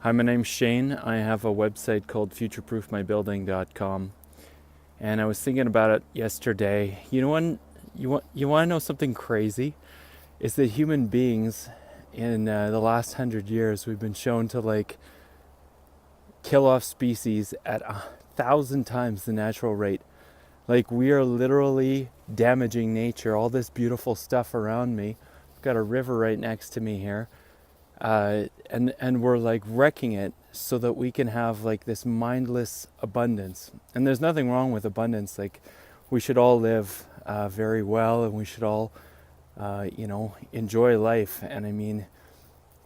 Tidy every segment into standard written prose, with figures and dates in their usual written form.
Hi, my name's Shane. I have a website called futureproofmybuilding.com, and I was thinking about it yesterday. You want to know something crazy? Is that human beings in the last 100 years we've been shown to kill off species at 1,000 times the natural rate. Like, we are literally damaging nature. All this beautiful stuff around me. I've got a river right next to me here. And we're wrecking it so that we can have this mindless abundance. And there's nothing wrong with abundance. We should all live very well, and we should all enjoy life. And I mean,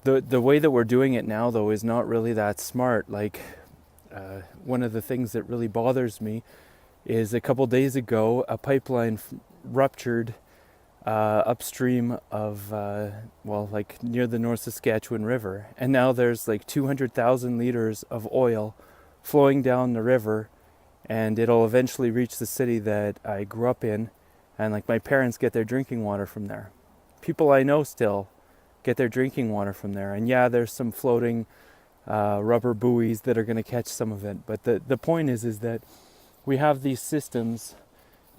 the way that we're doing it now, though, is not really that smart. One of the things that really bothers me is a couple days ago a pipeline ruptured upstream of near the North Saskatchewan River, and now there's 200,000 liters of oil flowing down the river, and it'll eventually reach the city that I grew up in, and my parents get their drinking water from there. People I know still get their drinking water from there, and yeah, there's some floating rubber buoys that are going to catch some of it, but the point is that we have these systems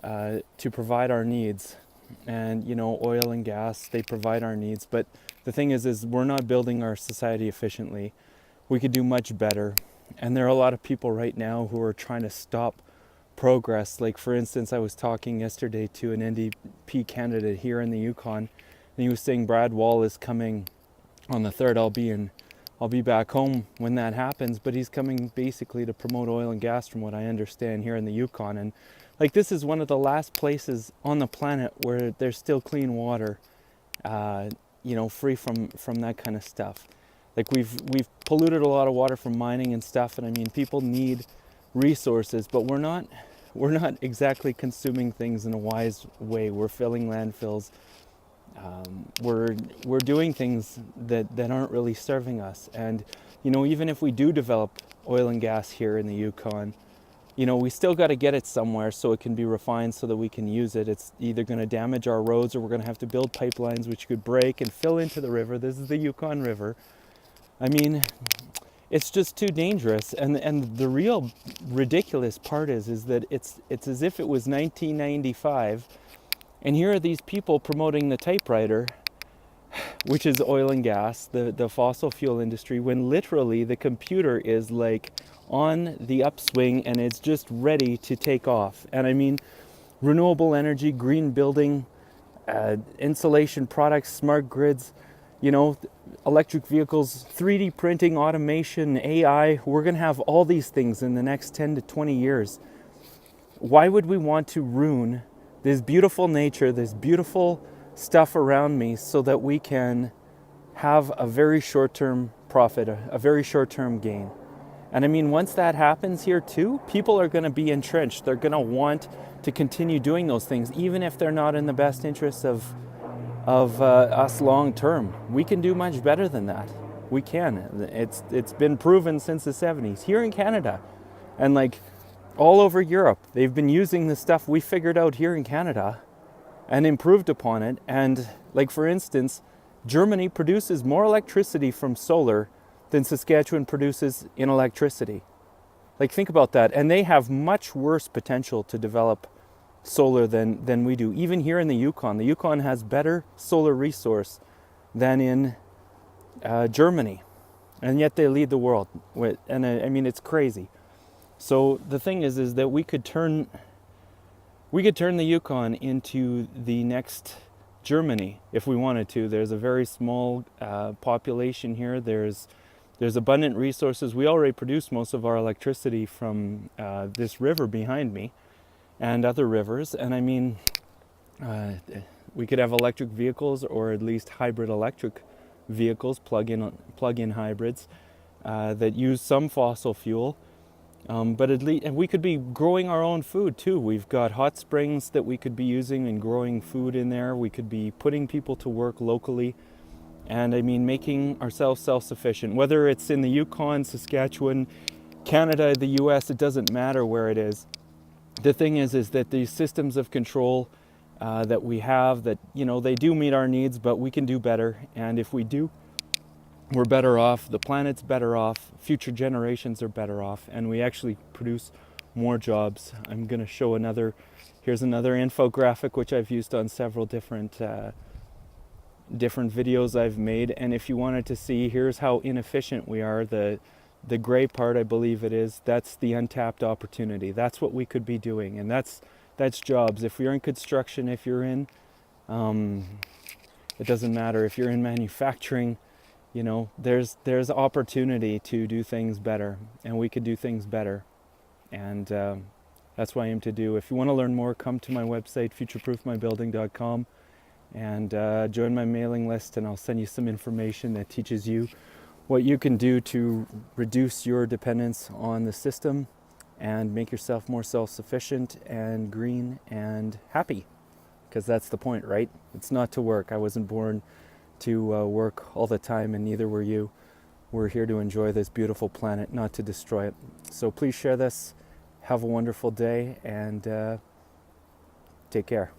to provide our needs. And oil and gas, they provide our needs, but the thing is we're not building our society efficiently. We could do much better, and there are a lot of people right now who are trying to stop progress. For instance, I was talking yesterday to an NDP candidate here in the Yukon, and he was saying Brad Wall is coming on the 3rd. I'll be back home when that happens, but he's coming basically to promote oil and gas, from what I understand, here in the Yukon. And this is one of the last places on the planet where there's still clean water, free from that kind of stuff. We've polluted a lot of water from mining and stuff, and I mean, people need resources, but we're not exactly consuming things in a wise way. We're filling landfills. We're doing things that aren't really serving us. And even if we do develop oil and gas here in the Yukon, we still got to get it somewhere so it can be refined so that we can use it. It's either going to damage our roads, or we're going to have to build pipelines which could break and fill into the river. This is the Yukon River. I mean, it's just too dangerous. And the real ridiculous part is that it's as if it was 1995, and here are these people promoting the typewriter, which is oil and gas, the fossil fuel industry, when literally the computer is on the upswing and it's just ready to take off. And I mean, renewable energy, green building, insulation products, smart grids, electric vehicles, 3D printing, automation, AI. We're going to have all these things in the next 10 to 20 years. Why would we want to ruin this beautiful nature, this beautiful stuff around me, so that we can have a very short-term profit, a very short-term gain? And I mean, once that happens here too, people are going to be entrenched. They're going to want to continue doing those things, even if they're not in the best interests of us long term. We can do much better than that. We can. It's been proven since the 70s here in Canada, and all over Europe. They've been using the stuff we figured out here in Canada and improved upon it. And for instance, Germany produces more electricity from solar than Saskatchewan produces in electricity. Think about that. And they have much worse potential to develop solar than we do. Even here in the Yukon has better solar resource than in Germany. And yet they lead the world. And I mean, it's crazy. So the thing is that we could turn the Yukon into the next Germany if we wanted to. There's a very small population here. There's abundant resources. We already produce most of our electricity from this river behind me and other rivers. And I mean, we could have electric vehicles, or at least hybrid electric vehicles, plug-in hybrids that use some fossil fuel. But at least, and we could be growing our own food too. We've got hot springs that we could be using and growing food in there. We could be putting people to work locally, and I mean, making ourselves self-sufficient. Whether it's in the Yukon, Saskatchewan, Canada, the US, it doesn't matter where it is. The thing is that these systems of control that we have, that they do meet our needs, but we can do better. And if we do we're better off, the planet's better off, future generations are better off, and we actually produce more jobs. I'm going to show here's another infographic which I've used on several different videos I've made. And if you wanted to see, here's how inefficient we are. The gray part, I believe it is, that's the untapped opportunity. That's what we could be doing, and that's jobs. If you're in construction, if you're in, it doesn't matter. If you're in manufacturing, you know, there's opportunity to do things better, and we could do things better. And that's what I aim to do. If you want to learn more, come to my website, futureproofmybuilding.com, and join my mailing list, and I'll send you some information that teaches you what you can do to reduce your dependence on the system and make yourself more self-sufficient and green and happy. Because that's the point, right? It's not to work. I wasn't born to work all the time, and neither were you. We're here to enjoy this beautiful planet, not to destroy it. So please share this. Have a wonderful day, and take care.